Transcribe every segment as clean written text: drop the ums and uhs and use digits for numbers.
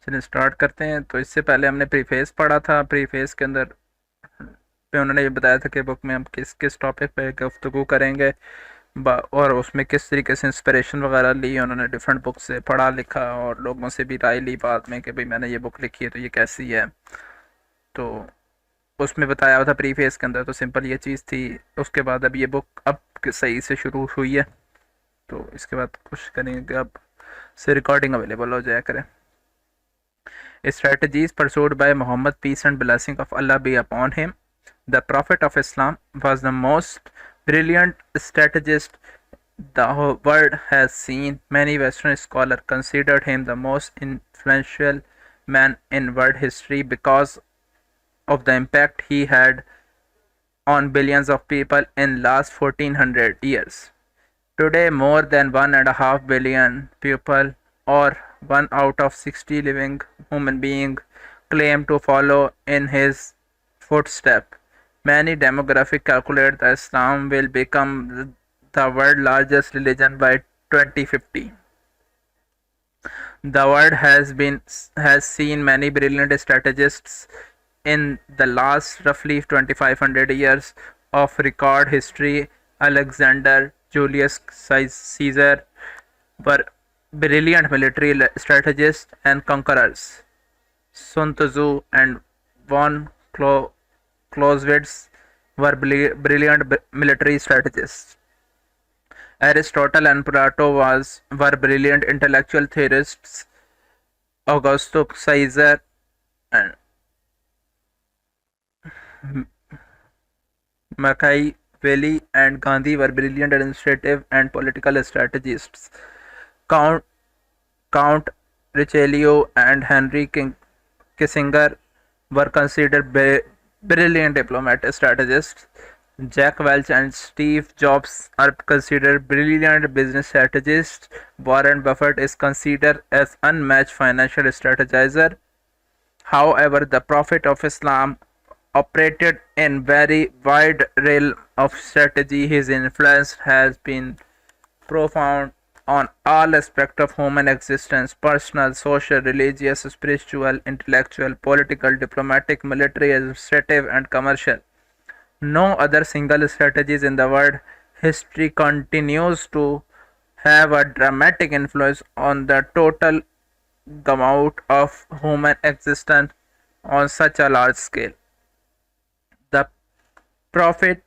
चलिए स्टार्ट करते हैं। तो इससे पहले हमने प्रीफेस पढ़ा था। प्रीफेस के अंदर पे उन्होंने ये बताया था कि बुक में हम किस किस टॉपिक पे गुफ्तगू करेंगे और उसमें किस तरीके से इंस्पिरेशन वगैरह ली। उन्होंने डिफरेंट बुक से पढ़ा लिखा और लोगों से भी राय ली बाद में कि भाई मैंने ये बुक लिखी है तो ये कैसी है। तो उसमें बताया हुआ था प्रीफेस के अंदर। तो सिंपल ये चीज़ थी। उसके बाद अब ये बुक अब सही से शुरू हुई है। तो इसके बाद कोशिश करेंगे कि अब से रिकॉर्डिंग अवेलेबल हो जाया करे। Strategies pursued by Muhammad, peace and blessing of Allah be upon him, the Prophet of Islam, was the most brilliant strategist the world has seen. Many Western scholars considered him the most influential man in world history because of the impact he had on billions of people in last 1400 years. Today, more than 1.5 billion people, or 1 out of 60 living human beings, claim to follow in his footsteps. Many demographics calculate that Islam will become the world's largest religion by 2050. The world has seen many brilliant strategists in the last roughly 2500 years of record history. Alexander, Julius Caesar were brilliant military strategists and conquerors. Sun Tzu and von Clausewitz were brilliant military strategists. Aristotle and Plato were brilliant intellectual theorists. Augustus Caesar and Machiavelli and Gandhi were brilliant administrative and political strategists. Count Count Richelieu and Henry Kissinger were considered brilliant diplomatic strategists. Jack Welch and Steve Jobs are considered brilliant business strategists. Warren Buffett is considered as unmatched financial strategizer. However, the Prophet of Islam operated in very wide realm of strategy. His influence has been profound on all aspects of human existence: personal, social, religious, spiritual, intellectual, political, diplomatic, military, administrative, and commercial. No other single strategies in the world history continues to have a dramatic influence on the total gamut of human existence on such a large scale. The Prophet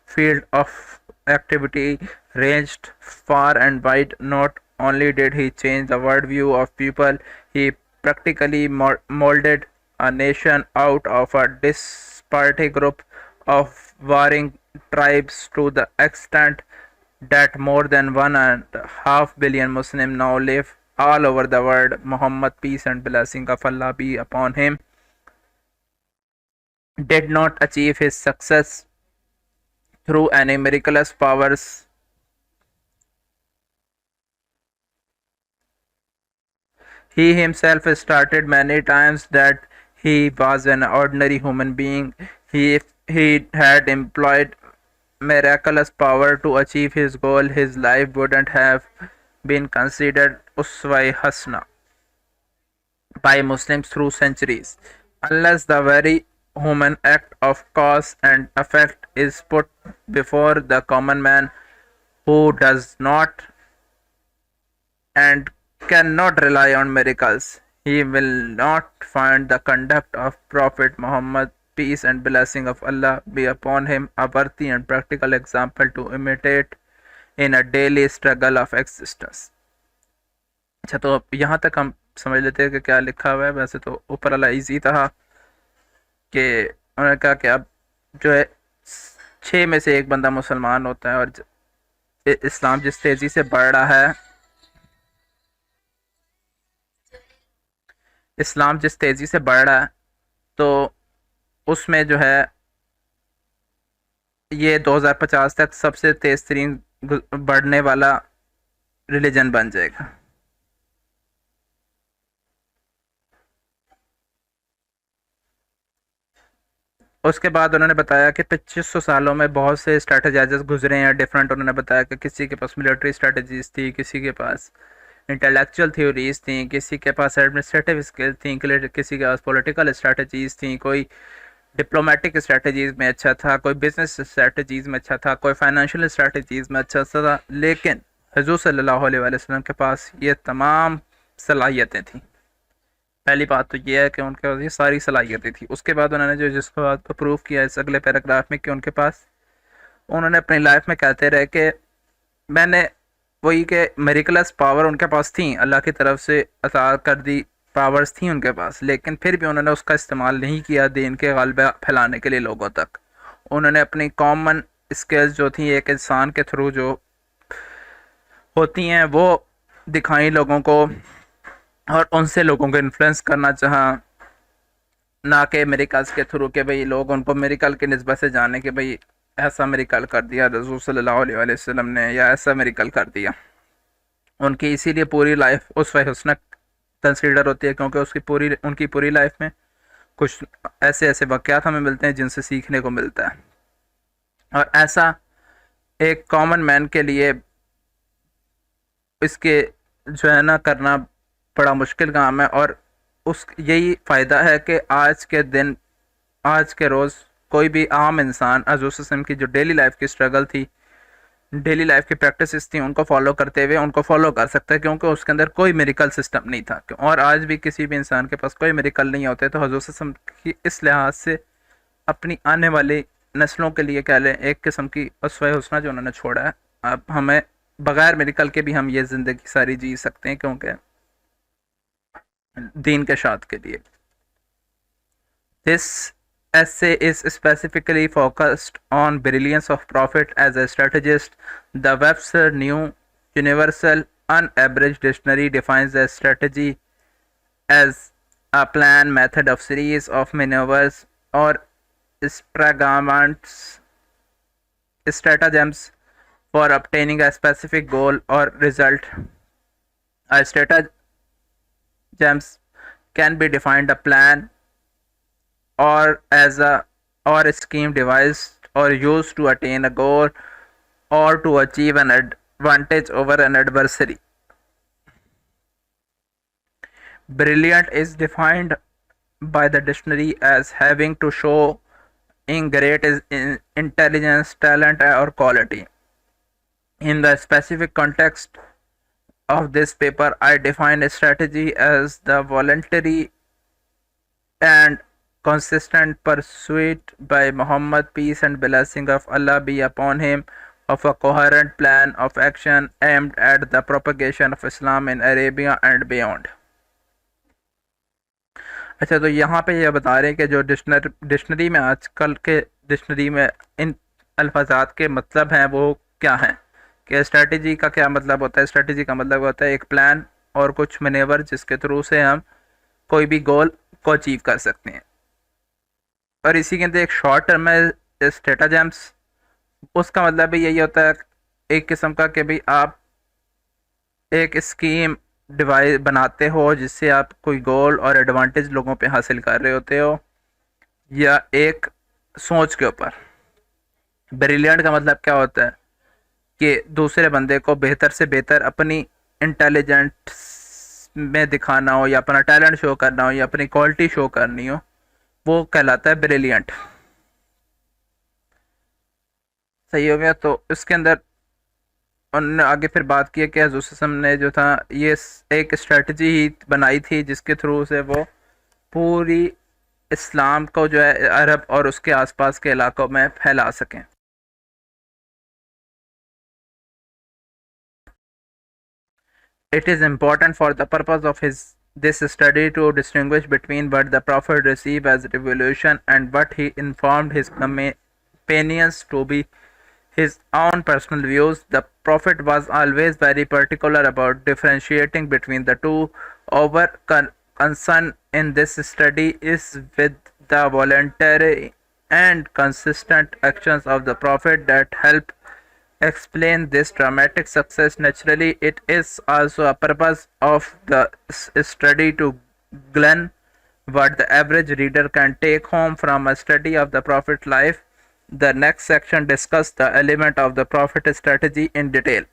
field of activity ranged far and wide. Not only did he change the worldview of people, he practically molded a nation out of a disparate group of warring tribes to the extent that more than 1.5 billion Muslims now live all over the world. Muhammad, peace and blessing of Allah be upon him, did not achieve his success through any miraculous powers. He himself stated many times that he was an ordinary human being. If he had employed miraculous power to achieve his goal, his life wouldn't have been considered uswa hasana by Muslims through centuries, unless the very human act of cause and effect is put before the common man who does not and cannot rely on miracles. He will not find the conduct of Prophet Muhammad, peace and blessing of Allah be upon him, a worthy and practical example to imitate in a daily struggle of existence. अच्छा, तो यहाँ तक हम समझ लेते हैं कि क्या लिखा हुआ है। वैसे तो ऊपर वाला इजी था कि उन्होंने कहा कि अब जो है 6 में से एक बंदा मुसलमान होता है और इस्लाम जिस तेज़ी से बढ़ रहा है, इस्लाम जिस तेज़ी से बढ़ रहा है तो उसमें जो है ये 2050 तक सबसे तेज़ तरीन बढ़ने वाला रिलीजन बन जाएगा। उसके बाद उन्होंने बताया कि 2500 सालों में बहुत से स्ट्रेटजाइजर्स गुजरे हैं डिफरेंट। उन्होंने बताया कि किसी के पास मिलिट्री स्ट्रेटजीज थी, किसी के पास इंटेलेक्चुअल थ्योरीज थी, किसी के पास एडमिनिस्ट्रेटिव स्किल थी, किसी के पास पॉलिटिकल स्ट्रेटजीज थी, कोई डिप्लोमेटिक स्ट्रेटजीज में अच्छा था, कोई बिजनेस स्ट्रेटजीज में अच्छा था, कोई फाइनेंशियल स्ट्रेटजीज में अच्छा था। लेकिन हुजूर सल्लल्लाहु अलैहि वसल्लम के पास ये तमाम सलाहियतें थी। पहली बात तो ये है कि उनके पास ये सारी सलाहियतें थी। उसके बाद उन्होंने जो जिसको बात को प्रूव किया इस अगले पैराग्राफ में कि उनके पास, उन्होंने अपनी लाइफ में कहते रहे कि मैंने वही के मेरिकुलस पावर उनके पास थी, अल्लाह की तरफ से अता कर दी पावर्स थी उनके पास, लेकिन फिर भी उन्होंने उसका इस्तेमाल नहीं किया दीन के गलबा फैलाने के लिए लोगों तक। उन्होंने अपनी कॉमन स्किल्स जो थी एक इंसान के थ्रू जो होती हैं वो दिखाई लोगों को, और उनसे लोगों को इन्फ्लुएंस करना चाहा, ना कि मेरिकल्स के थ्रू के भाई लोग उनको मेरिकल की निस्बत से जाने कि भाई ऐसा मेरिकल कर दिया रसूल सल्लल्लाहु अलैहि वसल्लम ने या ऐसा मेरिकल कर दिया। उनकी इसीलिए पूरी लाइफ उस हुस्न कंसीडर होती है क्योंकि उनकी पूरी लाइफ में कुछ ऐसे ऐसे वाक़यात हमें मिलते हैं जिनसे सीखने को मिलता है। और ऐसा एक कॉमन मैन के लिए इसके जो है ना करना बड़ा मुश्किल काम है। और उस यही फ़ायदा है कि आज के दिन, आज के रोज़ कोई भी आम इंसान हज़रत वसल्लम की जो डेली लाइफ की स्ट्रगल थी, डेली लाइफ की प्रैक्टिसेस थी, उनको फॉलो करते हुए उनको फॉलो कर सकता है क्योंकि उसके अंदर कोई मेरिकल सिस्टम नहीं था। और आज भी किसी भी इंसान के पास कोई मेरिकल नहीं होते, तो हज़रत वसल्लम की इस लिहाज से अपनी आने वाली नस्लों के लिए कह लें एक किस्म की उसवा हुस्ना जो उन्होंने छोड़ा है। अब हमें बगैर मेडिकल के भी हम ये ज़िंदगी सारी जी सकते हैं क्योंकि दीन के शाद के लिए। This essay is specifically focused on brilliance of Prophet as a strategist. The Webster New Universal Unabridged Dictionary defines a strategy as a plan, method of series of maneuvers or stratagems for obtaining a specific goal or result. A stratagems can be defined a plan or as a scheme devised or used to attain a goal or to achieve an advantage over an adversary. Brilliant is defined by the dictionary as having to show in great intelligence, talent, or quality. In the specific context of this paper, I define a strategy as the voluntary and consistent pursuit by Muhammad, peace and blessing of Allah be upon him, of a coherent plan of action aimed at the propagation of Islam in Arabia and beyond. अच्छा, तो यहाँ पे ये बता रहे हैं कि जो डिक्शनरी में आजकल के डिक्शनरी में इन अल्फाजात के मतलब हैं वो क्या हैं, कि स्ट्रेटजी का क्या मतलब होता है। स्ट्रेटजी का मतलब होता है एक प्लान और कुछ मैनेवर जिसके थ्रू से हम कोई भी गोल को अचीव कर सकते हैं। और इसी के अंदर एक शॉर्ट टर्म है स्ट्रेटाजेम्स, उसका मतलब भी यही होता है एक किस्म का कि भाई आप एक स्कीम डिवाइस बनाते हो जिससे आप कोई गोल और एडवांटेज लोगों पे हासिल कर रहे होते हो, या एक सोच के ऊपर। ब्रिलियंट का मतलब क्या होता है कि दूसरे बंदे को बेहतर से बेहतर अपनी इंटेलिजेंस में दिखाना हो, या अपना टैलेंट शो करना हो, या अपनी क्वालिटी शो करनी हो, वो कहलाता है ब्रिलियंट। सही हो गया। तो इसके अंदर उन्होंने आगे फिर बात की कि हज़रत वसल्लम ने जो था ये एक स्ट्रेटजी ही बनाई थी जिसके थ्रू से वो पूरी इस्लाम को जो है अरब और उसके आसपास के इलाकों में फैला सकें। It is important for the purpose of this study to distinguish between what the Prophet received as revelation and what he informed his companions to be his own personal views. The Prophet was always very particular about differentiating between the two. Our concern in this study is with the voluntary and consistent actions of the Prophet that help explain this dramatic success. Naturally, it is also a purpose of the study to glean what the average reader can take home from a study of the Prophet's life. The next section discusses the element of the Prophet's strategy in detail.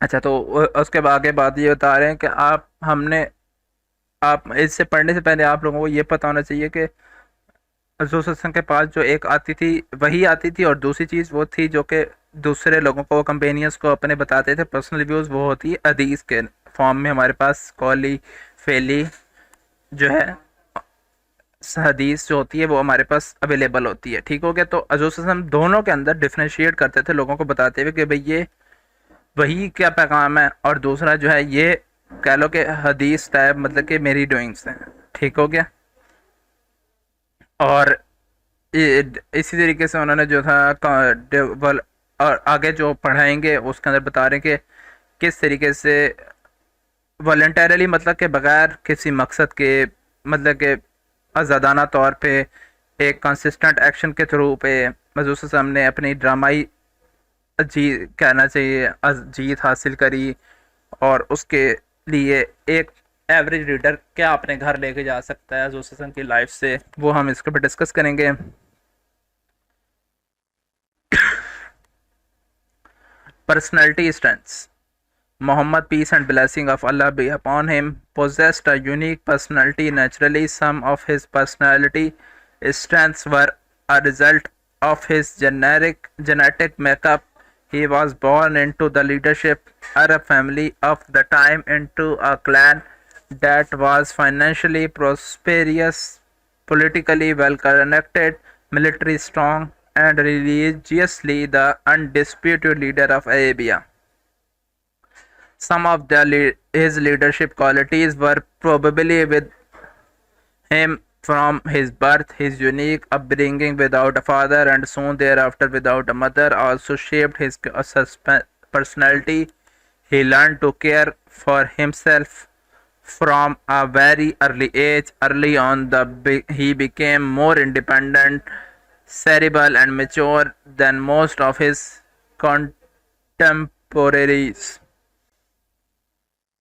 अच्छा, तो उसके आगे बात ये बता रहे हैं कि आप इससे पढ़ने से पहले आप लोगों को ये पता होना चाहिए कि एसोसिएशन के पास जो एक आती थी वही आती थी, और दूसरी चीज़ वो थी जो कि दूसरे लोगों को, कंपेनियंस को अपने बताते थे पर्सनल व्यूज़, वो होती है हदीस के फॉर्म में। हमारे पास कौली फेली जो है हदीस जो होती है वो हमारे पास अवेलेबल होती है। ठीक हो गया। तो एसोसिएशन दोनों के अंदर डिफ्रेंशिएट करते थे लोगों को बताते हुए कि भाई ये वही क्या पैगाम है, और दूसरा जो है ये कह लो कि हदीस टाइप, मतलब कि मेरी डूइंग्स हैं। ठीक हो गया। और इसी तरीके से उन्होंने जो था और आगे जो पढ़ाएंगे उसके अंदर बता रहे हैं कि किस तरीके से वॉलेंटरली, मतलब के बगैर किसी मकसद के, मतलब के आज़ादाना तौर पे एक कंसिस्टेंट एक्शन के थ्रू पे मजूस सामने अपनी ड्रामाई जीत, कहना चाहिए, जीत हासिल करी। और उसके लिए एक एवरेज रीडर क्या अपने घर लेके जा सकता है एसोसिएशन की लाइफ से, वो हम इसके ऊपर डिस्कस करेंगे। Personality strengths. Muhammad, peace and blessing of Allah be upon him, possessed a unique personality. Naturally, some of his personality strengths were a result of his genetic makeup. He was born into the leadership Arab family of the time, into a clan that was financially prosperous, politically well connected, military strong, and religiously the undisputed leader of Arabia. Some of his leadership qualities were probably with him from his birth. His unique upbringing without a father and soon thereafter without a mother also shaped his personality. He learned to care for himself from a very early age. Early on, he became more independent, cerebral, and mature than most of his contemporaries.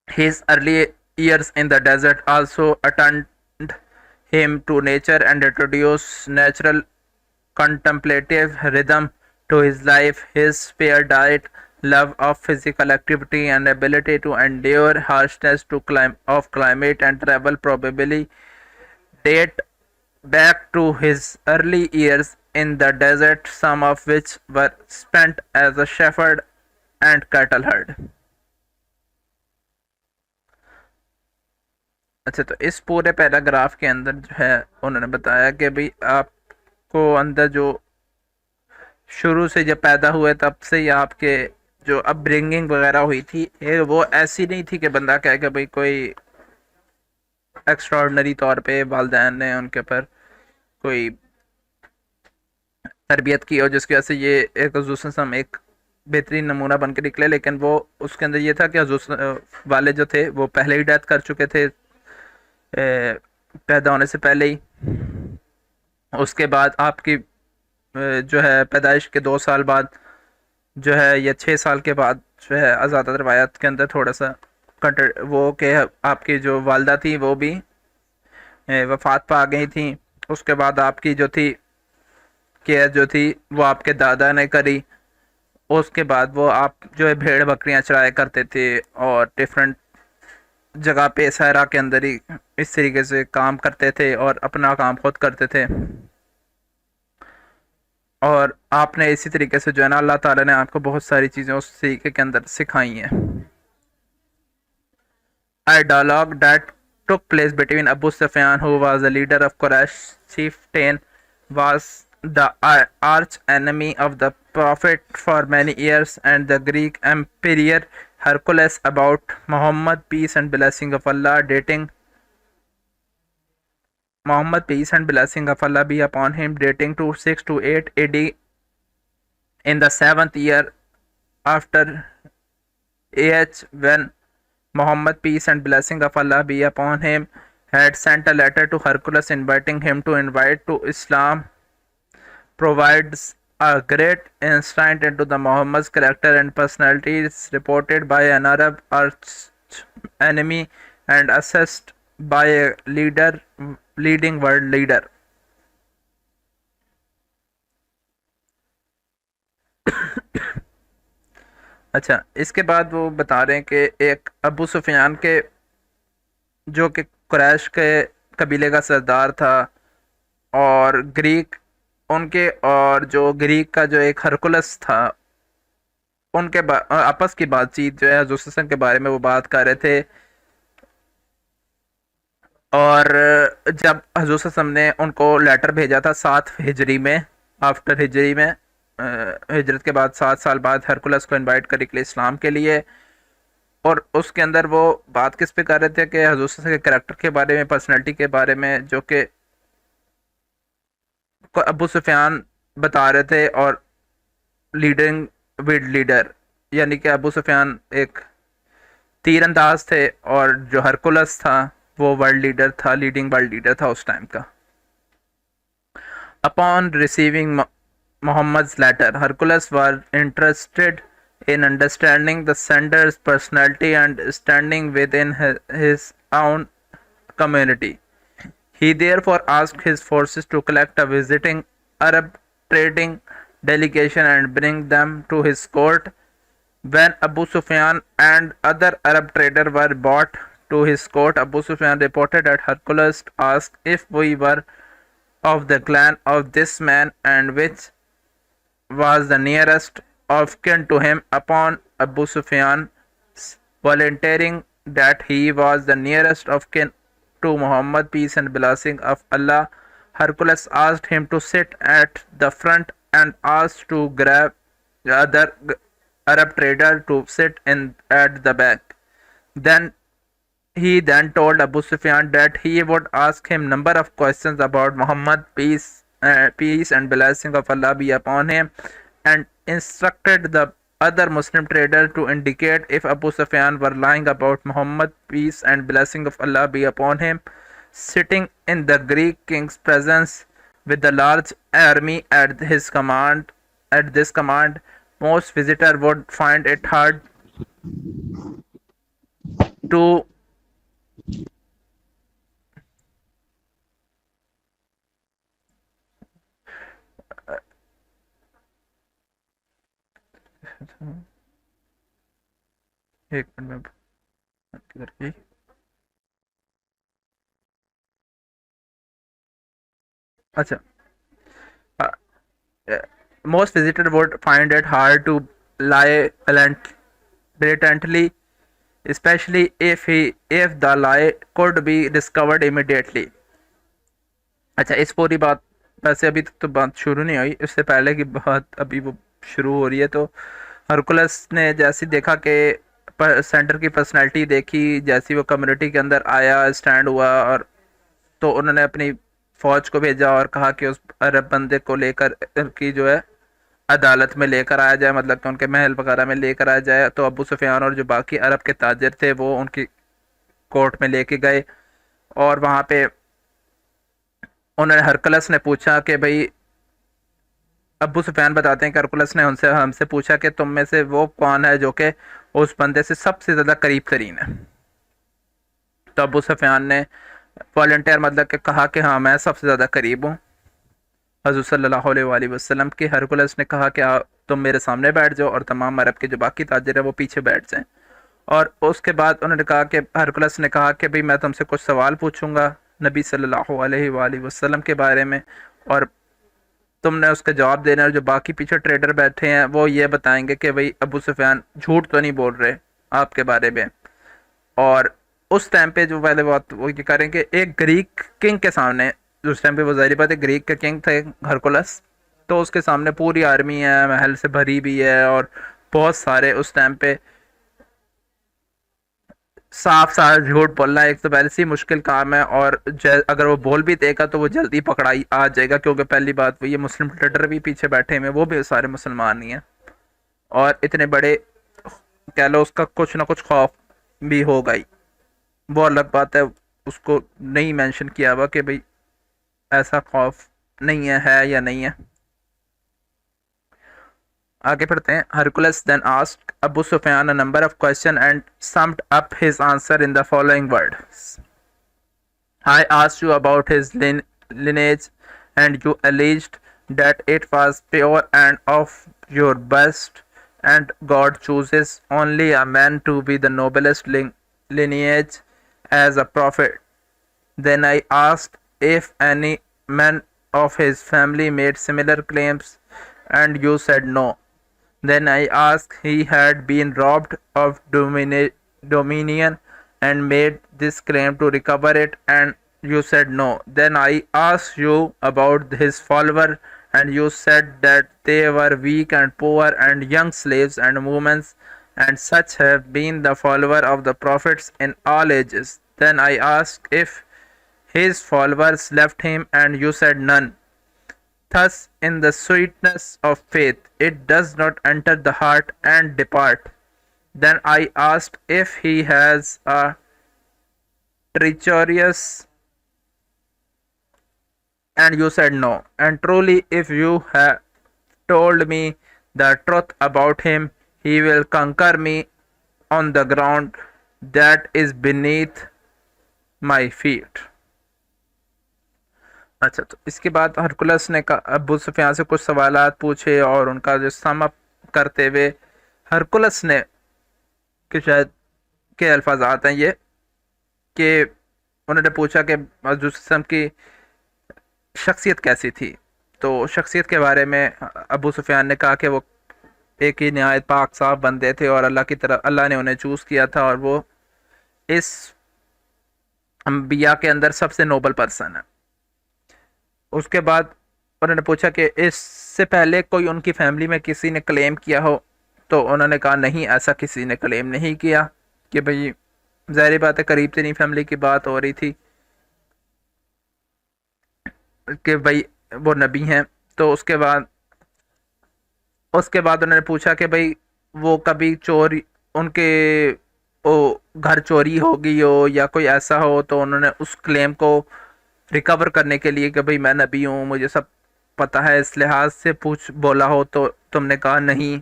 His early years in the desert also attuned him to nature and introduced natural contemplative rhythm to his life. His fair diet, love of physical activity, and ability to endure harshness of climate and travel probably date back to his early years in the desert, some of which were spent as a shepherd and cattle herd. अच्छा, तो इस पूरे paragraph के अंदर जो है उन्होंने बताया कि भाई आपको अंदर जो शुरू से जब पैदा हुए तब से ही आपके जो अपब्रिंगिंग वगैरह हुई थी, वो ऐसी नहीं थी कि बंदा कहे कि भाई कोई एक्स्ट्राऑर्डिनरी तौर पे वालिदैन ने उनके ऊपर कोई तरबियत की और जिसकी वजह से ये एक हुजूर एक बेहतरीन नमूना बन के निकले। लेकिन वो उसके अंदर ये था कि हुजूर वाले जो थे वो पहले ही डेथ कर चुके थे पैदा होने से पहले ही। उसके बाद आपकी जो है पैदाइश के 2 साल बाद जो है या 6 साल के बाद जो है आज़ाद रवायात के अंदर थोड़ा सा कट वो के आपकी जो वालदा थी वो भी वफात पा गई थी। उसके बाद आपकी जो थी केयर जो थी वो आपके दादा ने करी। उसके बाद वो आप जो है भेड़ बकरियां चराया करते थे और डिफरेंट जगह पे सहरा के अंदर ही इस तरीके से काम करते थे और अपना काम खुद करते थे। और आपने इसी तरीके से जो है ना अल्लाह ताला ने आपको बहुत सारी चीज़ें उस तरीके के अंदर सिखाई हैं। A dialogue that took place between Abu Sufyan, who was the leader of Quraysh chieftain, was the arch enemy of the Prophet for many years, and the Greek emperor Hercules about Muhammad, peace and blessing of Allah, be upon him, dating to 6 to 8 AD. In the 7th year after AH, when Muhammad, peace and blessing of Allah be upon him, had sent a letter to Hercules inviting him to invite to Islam, provides a great insight into the Muhammad's character and personality. Is reported by an Arab arch enemy and assessed by a leading world leader. अच्छा, इसके बाद वो बता रहे हैं कि एक अबू सुफियान के, जो कि कुरैश के कबीले का सरदार था, और ग्रीक उनके, और जो ग्रीक का जो एक हरकुलस था, उनके आपस की बातचीत जो है हजूर सल्लल्लाहु अलैहि वसल्लम के बारे में वो बात कर रहे थे। और जब हजूर सल्लल्लाहु अलैहि वसल्लम ने उनको लेटर भेजा था 7 हिजरी में, आफ्टर हिजरी में, हिजरत के बाद 7 साल बाद हरकुलस को इनवाइट करने के लिए इस्लाम के लिए। और उसके अंदर वो बात किस पे कर रहे थे कि हजूर सल्लल्लाहु अलैहि वसल्लम के कैरेक्टर के बारे में, पर्सनैलिटी के बारे में, जो कि अबू सुफियान बता रहे थे। और लीडिंग विद लीडर, यानी कि अबू सुफियान एक तीरंदाज थे, और जो हरकुलस था वो वर्ल्ड लीडर था, लीडिंग वर्ल्ड लीडर था उस टाइम का। Upon receiving Muhammad's letter, Hercules was interested in understanding the sender's personality and standing within his own community. He therefore asked his forces to collect a visiting Arab trading delegation and bring them to his court. When Abu Sufyan and other Arab traders were brought to his court, Abu Sufyan reported that Hercules asked if we were of the clan of this man and which was the nearest of kin to him. Upon Abu Sufyan volunteering that he was the nearest of kin to Muhammad, peace and blessing of Allah, Hercules asked him to sit at the front and asked to grab the other Arab trader to sit in at the back. Then he then told Abu Sufyan that he would ask him number of questions about Muhammad, peace and blessing of Allah be upon him, and instructed the other Muslim trader to indicate if Abu Sufyan were lying about Muhammad, peace and blessing of Allah be upon him, sitting in the Greek king's presence with the large army at his command. At this command, most visitor would find it hard to एक minute में किधर गई। अच्छा, most visitor would find it hard to lie blatantly, especially if the lie could be discovered immediately. अच्छा, इस पूरी बात, वैसे अभी तक तो बात शुरू नहीं हुई, इससे पहले की बात अभी वो शुरू हो रही है। तो हरकुलस ने जैसे देखा कि सेंटर की पर्सनैलिटी देखी, जैसी वो कम्युनिटी के अंदर आया, स्टैंड हुआ, और तो उन्होंने अपनी फौज को भेजा और कहा कि उस अरब बंदे को लेकर की जो है अदालत में लेकर आया जाए, मतलब कि उनके महल वगैरह में लेकर आया जाए। तो अबू सुफियान और जो बाकी अरब के ताजिर थे वो उनकी कोर्ट में लेके गए, और वहाँ पे उन्होंने, हरकुलस ने पूछा कि भाई, अबू सुफियान बताते हैं कि हरकुलस ने उनसे हमसे पूछा कि तुम में से वो कौन है जो कि उस बंदे से सबसे ज़्यादा करीब तरीन है। तो अबू सुफियान ने वॉलंटियर मतलब कि कहा कि हाँ, मैं सबसे ज़्यादा करीब हूँ हज़रत सल्लल्लाहु अलैहि वसल्लम के। हरकुलस ने कहा कि तुम मेरे सामने बैठ जाओ और तमाम अरब के जो बाकी ताजिर है वो पीछे बैठ जाएं। और उसके बाद उन्होंने कहा कि हरकुलस ने कहा कि भाई, मैं तुमसे कुछ सवाल पूछूंगा नबी सल्लल्लाहु अलैहि वसल्लम के बारे में, और तुमने उसका जवाब देना है। और जो बाकी पीछे ट्रेडर बैठे हैं वो ये बताएंगे कि भाई अबू सुफियान झूठ तो नहीं बोल रहे आपके बारे में। और उस टाइम पे जो पहले बात वो ये करेंगे, एक ग्रीक किंग के सामने, उस टाइम पे वो ज़ाहिर बात है ग्रीक के किंग थे हरकुलस, तो उसके सामने पूरी आर्मी है, महल से भरी भी है, और बहुत सारे उस टाइम पे साफ साफ झूठ बोलना एक तो पहले से ही मुश्किल काम है, और अगर वो बोल भी देगा तो वो जल्दी पकड़ाई आ जाएगा, क्योंकि पहली बात वो ये मुस्लिम ट्रेडर भी पीछे बैठे हुए, वो भी सारे मुसलमान ही हैं, और इतने बड़े कह लो उसका कुछ ना कुछ खौफ भी होगा ही। वो अलग बात है, उसको नहीं मेंशन किया हुआ कि भाई ऐसा खौफ नहीं है या नहीं है। आगे पढ़ते हैं। Hercules then asked Abu Sufyan a number of question and summed up his answer in the following words. I asked you about his lineage, and you alleged that it was pure and of your best, and God chooses only a man to be the noblest lineage as a prophet. Then I asked if any man of his family made similar claims, and you said no. Then I asked he had been robbed of dominion and made this claim to recover it, and you said no. Then I asked you about his follower, and you said that they were weak and poor and young slaves and women, and such have been the follower of the prophets in all ages. Then I asked if his followers left him, and you said none. Thus, in the sweetness of faith, it does not enter the heart and depart. Then I asked if he has a treacherous, and you said no. And truly, if you have told me the truth about him, he will conquer me on the ground that is beneath my feet. अच्छा, तो इसके बाद Hercules ने अबू सुफियान से कुछ सवालात पूछे और उनका जो सम अप करते हुए हरकुलस ने कि शायद के अल्फाजात हैं ये कि उन्होंने पूछा कि मौजूद की शख्सियत कैसी थी। तो शख्सियत के बारे में अबू सुफियान ने कहा कि वो एक ही नहायत पाक साफ बंदे थे और अल्लाह की तरफ अल्लाह ने उन्हें चूज़ किया था और वो इस अंबिया के अंदर सबसे नोबल पर्सन है। उसके बाद उन्होंने पूछा कि इससे पहले कोई उनकी फैमिली में किसी ने क्लेम किया हो, तो उन्होंने कहा नहीं, ऐसा किसी ने क्लेम नहीं किया। कि भाई ज़ाहिर बात है, करीब से नहीं फैमिली की बात हो रही थी कि भाई वो नबी हैं। तो उसके बाद उन्होंने पूछा कि भाई वो कभी चोरी उनके वो घर चोरी हो गई हो या कोई ऐसा हो, तो उन्होंने उस क्लेम को रिकवर करने के लिए कि भाई मैं नबी हूँ, मुझे सब पता है, इस लिहाज से पूछ बोला हो, तो तुमने कहा नहीं।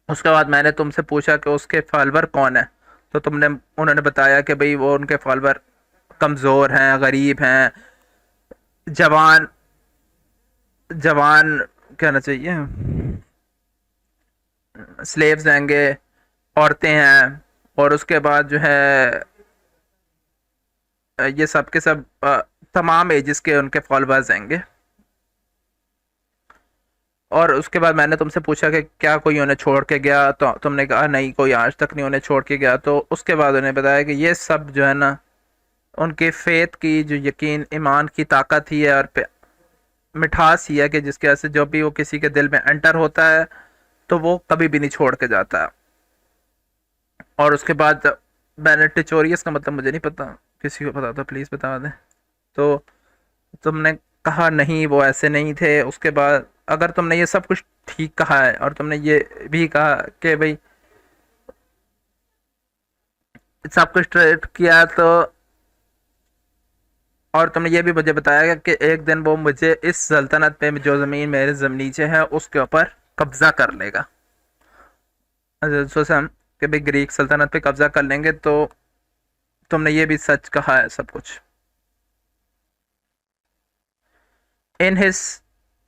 उसके बाद मैंने तुमसे पूछा कि उसके फॉलोअर कौन है, तो उन्होंने बताया कि भाई वो उनके फॉलोअर कमज़ोर हैं, गरीब हैं, जवान कहना चाहिए, स्लेव्स रहेंगे, औरतें हैं, और उसके बाद जो है ये सब के सब तमाम एजेस के उनके फॉलोअर्स आएंगे। और उसके बाद मैंने तुमसे पूछा कि क्या कोई उन्हें छोड़ के गया, तो तुमने कहा नहीं, कोई आज तक नहीं उन्हें छोड़ के गया। तो उसके बाद उन्हें बताया कि ये सब जो है ना, उनके फेथ की जो यकीन ईमान की ताकत ही है और मिठास ही है कि जिसकी वजह से जब भी वो किसी के दिल में एंटर होता है तो वो कभी भी नहीं छोड़ के जाता। और उसके बाद मैंने टिचोरियस का मतलब मुझे नहीं पता, किसी को पता तो प्लीज़ बता दें। तो तुमने कहा नहीं, वो ऐसे नहीं थे। उसके बाद अगर तुमने ये सब कुछ ठीक कहा है और तुमने ये भी कहा कि भाई सब कुछ ट्रेड किया, तो और तुमने ये भी मुझे बताया कि एक दिन वो मुझे इस सल्तनत पे जो ज़मीन मेरे नीचे है उसके ऊपर कब्ज़ा कर लेगा। सोचा कि भाई ग्रीक सल्तनत पे कब्ज़ा कर लेंगे, तो तुमने ये भी सच कहा है सब कुछ। In his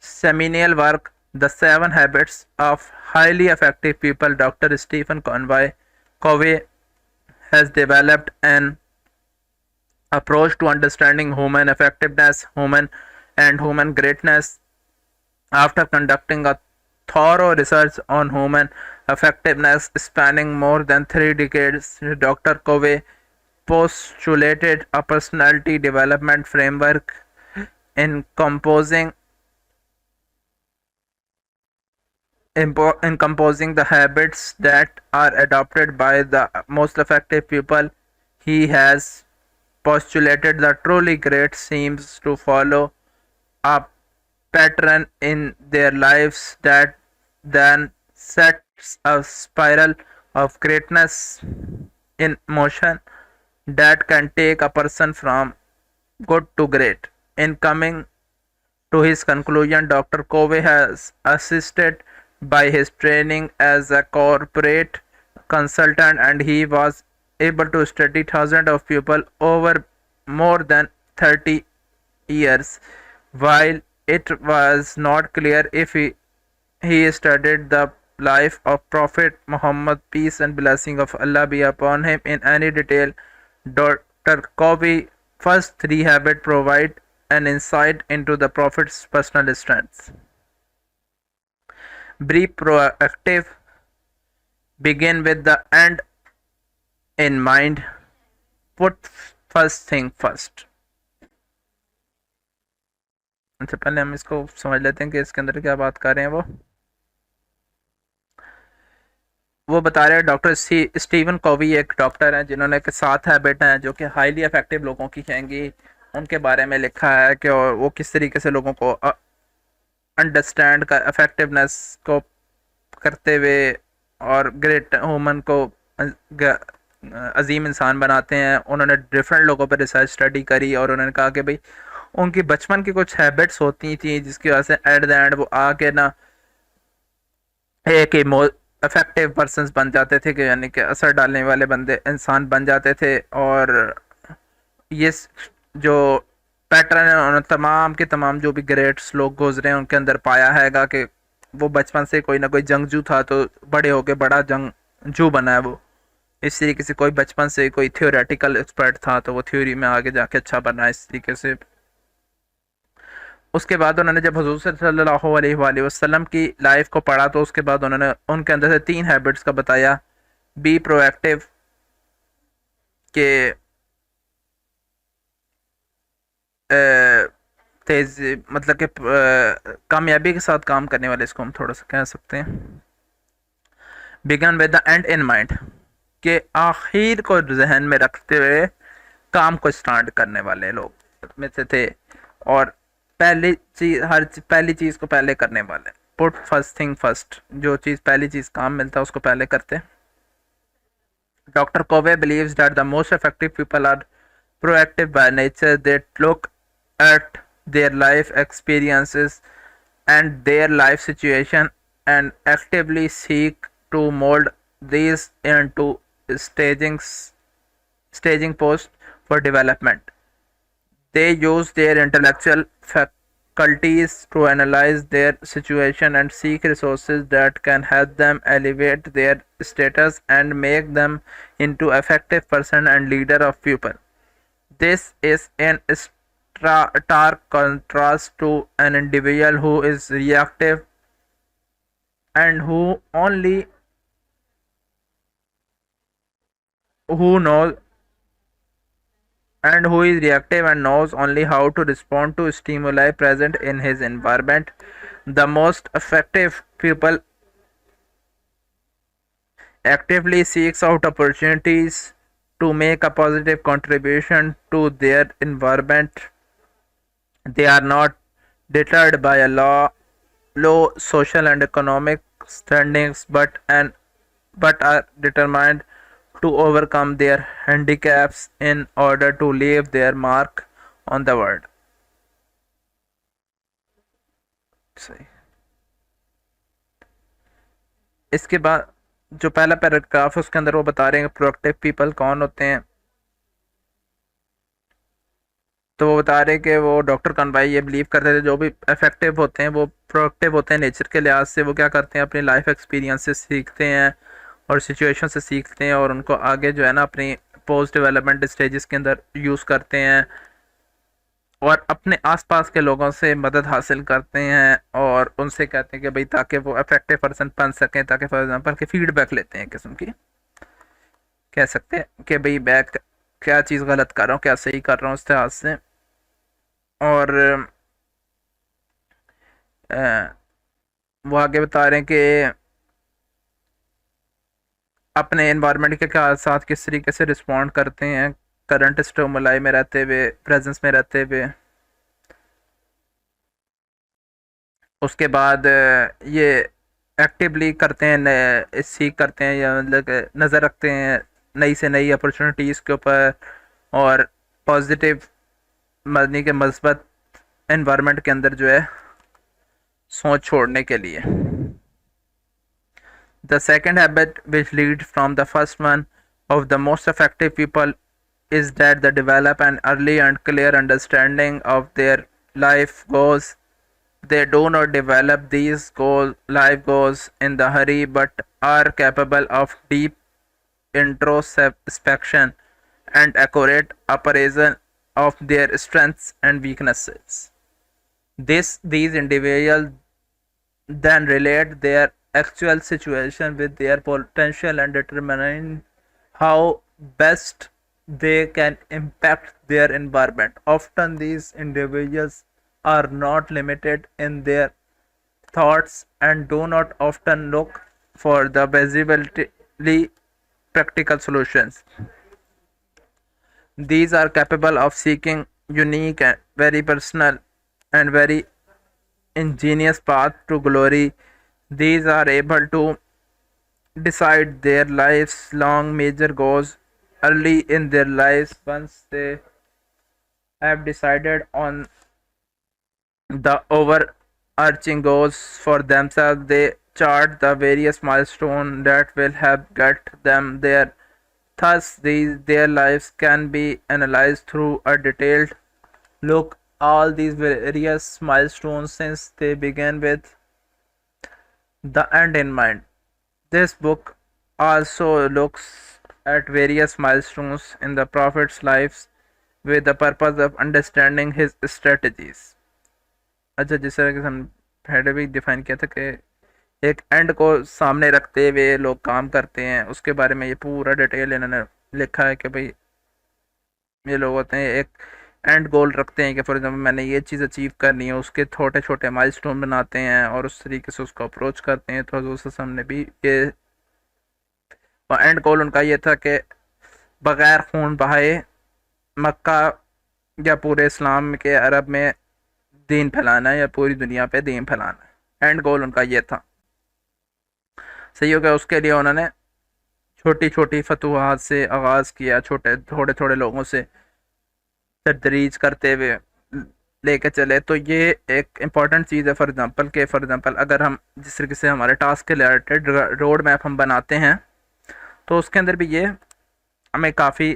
seminal work, The 7 Habits of Highly Effective People, Dr. Stephen Covey has developed an approach to understanding human effectiveness, human greatness. After conducting a thorough research on human effectiveness spanning more than 3 decades, Dr. Covey postulated a personality development framework encompassing the habits that are adopted by the most effective people. He has postulated that truly great seems to follow a pattern in their lives that then sets a spiral of greatness in motion that can take a person from good to great. In coming to his conclusion, Dr. Covey has assisted by his training as a corporate consultant, and he was able to study thousands of people over more than 30 years. While it was not clear if he studied the life of Prophet Muhammad, peace and blessing of Allah be upon him, in any detail. Dr. Covey first three habits provide an insight into the Prophet's personal strengths. Be proactive, begin with the end in mind, put first thing first. अच्छा, पहले हम इसको समझ लेते हैं कि इसके अंदर क्या बात कर रहे हैं। वो बता रहे हैं डॉक्टर स्टीवन कोवी एक डॉक्टर हैं जिन्होंने के 7 हैबिट हैं जो कि हाईली इफेक्टिव लोगों की कहेंगी, उनके बारे में लिखा है कि वो किस तरीके से लोगों को अंडरस्टैंड का इफेक्टिवनेस को करते हुए और ग्रेट ह्यूमन को अजीम इंसान बनाते हैं। उन्होंने डिफरेंट लोगों पर रिसर्च स्टडी करी और उन्होंने कहा कि भाई उनकी बचपन की कुछ हैबिट्स होती थी जिसकी वजह से एट द एंड वो आके ना एक इफेक्टिव पर्सन्स बन जाते थे, कि यानी कि असर डालने वाले बंदे इंसान बन जाते थे। और ये जो पैटर्न है उन्होंने तमाम के तमाम जो भी ग्रेट्स लोग गुजरे हैं उनके अंदर पाया हैगा कि वो बचपन से कोई ना कोई जंगजू था तो बड़े होके बड़ा जंगजू बना है वो। इस तरीके से कोई बचपन से कोई थियोरेटिकल एक्सपर्ट था तो वो थ्योरी में आगे जाके अच्छा बना इस तरीके से। उसके बाद उन्होंने जब हुजूर सल्लल्लाहु अलैहि वसल्लम की लाइफ को पढ़ा तो उसके बाद उन्होंने उनके अंदर से 3 हैबिट्स का बताया। बी प्रोएक्टिव, के तेज मतलब कि कामयाबी के साथ काम करने वाले, इसको हम थोड़ा सा कह सकते हैं। Begin with the end in mind, के आखिर को जहन में रखते हुए काम को स्टार्ट करने वाले लोग में से थे। और पहली चीज को पहले करने वाले, पुट फर्स्ट थिंग फर्स्ट, जो चीज पहली चीज काम मिलता है उसको पहले करते। Doctor Covey believes that the most effective people are proactive by nature. They look at their life experiences and their life situation and actively seek to mold these into staging posts for development. They use their intellectual faculties to analyze their situation and seek resources that can help them elevate their status and make them into effective person and leader of people. This is in stark contrast to an individual who is reactive and who is reactive and knows only how to respond to stimuli present in his environment. The most effective people actively seeks out opportunities to make a positive contribution to their environment. They are not deterred by a low social and economic standings, but are determined to overcome their handicaps in order to leave their mark on the world. सही। इसके बाद जो पहला paragraph है उसके अंदर वो बता रहे हैं प्रोएक्टिव पीपल कौन होते हैं। तो वो बता रहे हैं कि वो डॉक्टर कॉनवाई ये बिलीव करते थे जो भी इफेक्टिव होते हैं वो प्रोएक्टिव होते हैं नेचर के लिहाज से। वो क्या करते हैं, अपनी लाइफ एक्सपीरियंस से सीखते हैं और सिचुएशन से सीखते हैं और उनको आगे जो है ना अपनी पोस्ट डेवलपमेंट स्टेजेस के अंदर यूज़ करते हैं और अपने आसपास के लोगों से मदद हासिल करते हैं और उनसे कहते हैं कि भाई ताकि वो इफेक्टिव पर्सन बन सकें, ताकि फॉर एग्जांपल कि फीडबैक लेते हैं किस्म की, कह सकते हैं कि भाई मैं क्या चीज़ गलत कर रहा हूँ क्या सही कर रहा हूँ इस लिहाज से। और वो आगे बता रहे हैं कि अपने एनवायरनमेंट के साथ किस तरीके से रिस्पॉन्ड करते हैं करंट स्टिमुलाई में रहते हुए, प्रेजेंस में रहते हुए। उसके बाद ये एक्टिवली करते हैं, सीख करते हैं या मतलब नज़र रखते हैं नई से नई अपॉर्चुनिटीज़ के ऊपर और पॉजिटिव मदनी के मस्बत एनवायरनमेंट के अंदर जो है सोच छोड़ने के लिए। The second habit, which leads from the first one, of the most effective people is that they develop an early and clear understanding of their life goals They do not develop these life goals in the hurry but are capable of deep introspection and accurate appraisal of their strengths and weaknesses. These individuals then relate their actual situation with their potential and determine how best they can impact their environment. Often these individuals are not limited in their thoughts and do not often look for the visibly practical solutions. These are capable of seeking unique and very personal and very ingenious path to glory. These are able to decide their life's long major goals early in their lives. Once they have decided on the overarching goals for themselves, they chart the various milestones that will help get them there. Thus, their lives can be analyzed through a detailed look all these various milestones since they began with the end in mind. This book also looks at various milestones in the prophet's lives with the purpose of understanding his strategies. अच्छा, जिस तरह के हम पहले भी define किया था कि एक एंड को सामने रखते हुए लोग काम करते हैं, उसके बारे में ये पूरा डिटेल इन्होंने लिखा है कि भाई ये लोग होते हैं एक एंड गोल रखते हैं कि फॉर एग्जांपल मैंने ये चीज़ अचीव करनी है, उसके छोटे छोटे माइलस्टोन बनाते हैं और उस तरीके से उसको अप्रोच करते हैं। तो उस हमने भी ये एंड गोल उनका ये था कि बग़ैर खून बहाए मक्का या पूरे इस्लाम के अरब में दीन फैलाना है या पूरी दुनिया पे दीन फैलाना है। एंड गोल उनका ये था। सही हो गया। उसके लिए उन्होंने छोटी छोटी फतूहात से आगाज़ किया, थोड़े थोड़े लोगों से तदरीज करते हुए लेके चले। तो ये एक इम्पॉर्टेंट चीज़ है। फॉर एग्ज़ाम्पल अगर हम जिस तरीके से हमारे टास्क के रिलेटेड रोड मैप हम बनाते हैं तो उसके अंदर भी ये हमें काफ़ी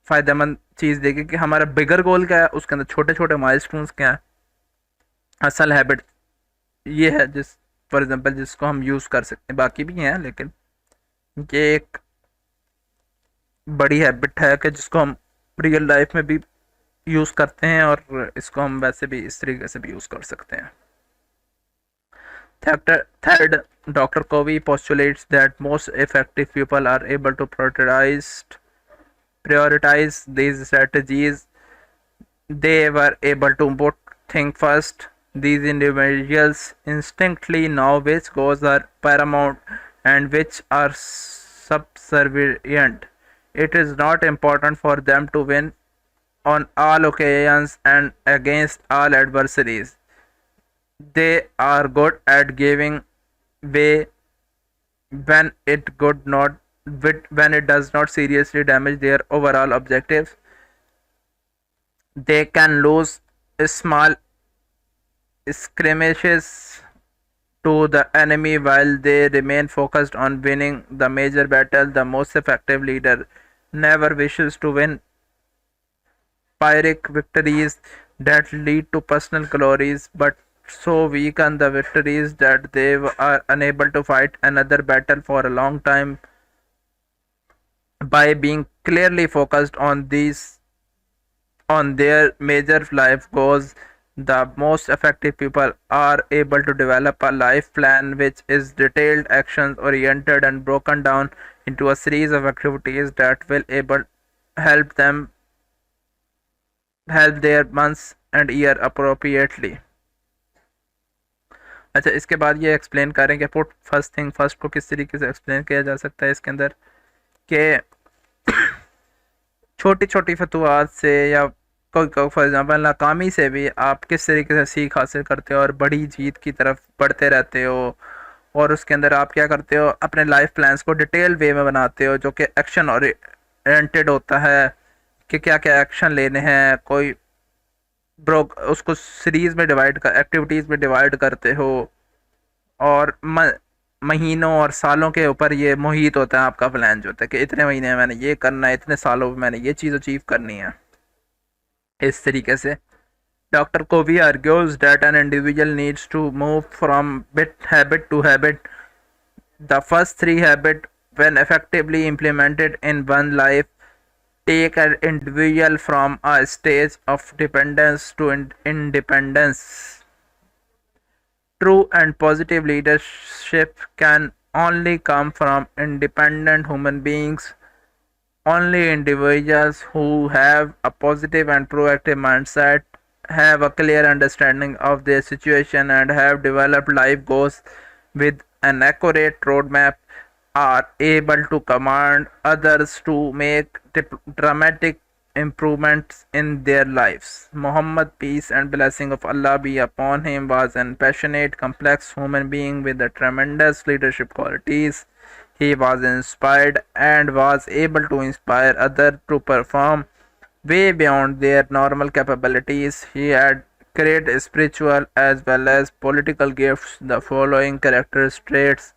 फ़ायदेमंद चीज़ देगी कि हमारा बिगर गोल क्या है, उसके अंदर छोटे छोटे माइलस्टोन्स क्या है। असल हैबिट ये है फॉर एग्ज़ाम्पल जिसको हम यूज़ कर सकते हैं। बाकी भी हैं लेकिन ये एक बड़ी हैबिट है कि जिसको हम रियल लाइफ में भी यूज़ करते हैं और इसको हम वैसे भी इस तरीके से भी यूज़ कर सकते हैं। Third, Dr. Covey postulates that most effective people are able to prioritize these strategies. They were able to put think first. These individuals instinctively know which goals are paramount and which are subservient. It is not important for them to win on all occasions and against all adversaries. They are good at giving way when it does not seriously damage their overall objectives. They can lose small skirmishes to the enemy while they remain focused on winning the major battle. The most effective leader never wishes to win Pyrrhic victories that lead to personal glories, but so weaken the victories that they are unable to fight another battle for a long time. By being clearly focused on their major life goals, the most effective people are able to develop a life plan which is detailed, actions oriented, and broken down into a series of activities that will help them help their months and year appropriately. अच्छा, इसके बाद ये explain करेंगे put first thing first को किस तरीके से explain किया जा सकता है इसके अंदर कि छोटी छोटी फतवात से या कोई फॉर एग्जांपल नाकामी से भी आप किस तरीके से सीख हासिल करते हो और बड़ी जीत की तरफ बढ़ते रहते हो। और उसके अंदर आप क्या करते हो, अपने लाइफ प्लान्स को डिटेल वे में बनाते हो जो कि एक्शन ओरिएंटेड होता है कि क्या क्या एक्शन लेने हैं। कोई उसको सीरीज़ में एक्टिविटीज़ में डिवाइड करते हो और महीनों और सालों के ऊपर ये मुहित होता है आपका प्लान जो होता है कि इतने महीने में मैंने ये करना है, इतने सालों में मैंने ये चीज़ अचीव करनी है। इस तरीके से Dr. Covey argues that an individual needs to move from bit habit to habit. The first three habits, when effectively implemented in one life, take an individual from a stage of dependence to independence. True and positive leadership can only come from independent human beings. Only individuals who have a positive and proactive mindset, have a clear understanding of their situation, and have developed life goals with an accurate roadmap are able to command others to make dramatic improvements in their lives. Muhammad, peace and blessing of Allah be upon him, was an passionate, complex human being with a tremendous leadership qualities. He was inspired and was able to inspire others to perform way beyond their normal capabilities. He had great spiritual as well as political gifts. The following character traits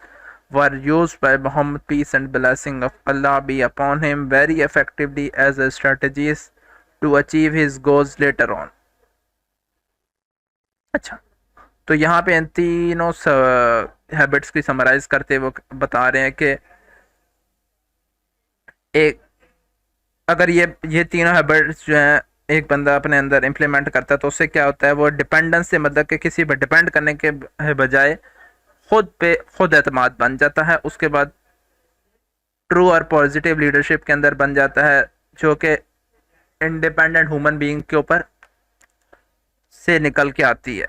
were used by Muhammad, peace and blessing of Allah be upon him, very effectively as a strategist to achieve his goals later on. अच्छा, तो यहाँ पे इन तीनों habits की summarise करते वो बता रहे हैं कि एक अगर ये तीनों हैबिट्स जो हैं एक बंदा अपने अंदर इम्प्लीमेंट करता है तो उससे क्या होता है, वो डिपेंडेंस से मतलब कि किसी पर डिपेंड करने के बजाय खुद पे खुद एतमाद बन जाता है। उसके बाद ट्रू और पॉजिटिव लीडरशिप के अंदर बन जाता है, जो कि इंडिपेंडेंट ह्यूमन बीइंग के ऊपर से निकल के आती है,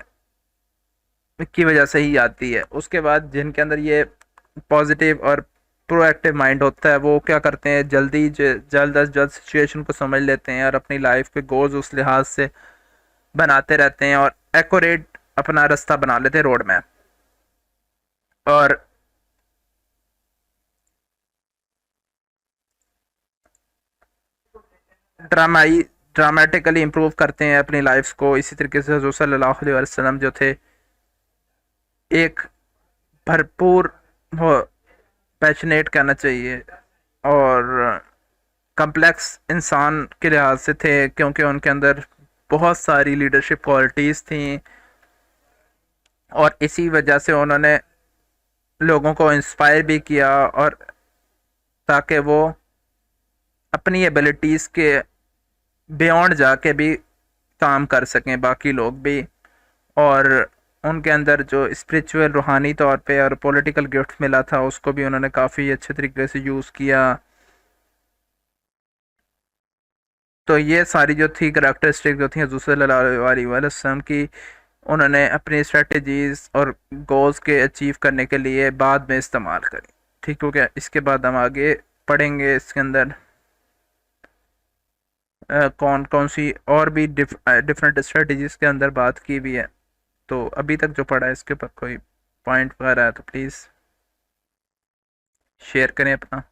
की वजह से ही आती है। उसके बाद जिनके अंदर ये पॉजिटिव और प्रोएक्टिव माइंड होता है, वो क्या करते हैं, जल्द अज जल्द सिचुएशन को समझ लेते हैं और अपनी लाइफ के गोल्स उस लिहाज से बनाते रहते हैं और एक्यूरेट अपना रास्ता बना लेते हैं, रोड मैप। और ड्रामेटिकली इम्प्रूव करते हैं अपनी लाइफ को। इसी तरीके से हुज़ूर सल्लल्लाहु अलैहि वसल्लम जो थे, एक भरपूर पैशनेट कहना चाहिए और कम्प्लेक्स इंसान के लिहाज से थे, क्योंकि उनके अंदर बहुत सारी लीडरशिप क्वालिटीज़ थी और इसी वजह से उन्होंने लोगों को इंस्पायर भी किया, और ताकि वो अपनी एबिलिटीज़ के बियॉन्ड जाके भी काम कर सकें बाकी लोग भी। और उनके अंदर जो स्पिरिचुअल रूहानी तौर पे और पॉलिटिकल गिफ्ट मिला था, उसको भी उन्होंने काफ़ी अच्छे तरीके से यूज़ किया। तो ये सारी जो थी करैक्टरिस्टिक जो थी हुज़ूर सल्लल्लाहु अलैहि वसल्लम की, उन्होंने अपनी स्ट्रेटजीज और गोल्स के अचीव करने के लिए बाद में इस्तेमाल करी। ठीक हो गया। इसके बाद हम आगे पढ़ेंगे इसके अंदर कौन कौन सी और भी डिफरेंट स्ट्रेटजीज के अंदर बात की हुई है। तो अभी तक जो पढ़ा है इसके ऊपर कोई पॉइंट वगैरह है तो प्लीज़ शेयर करें अपना।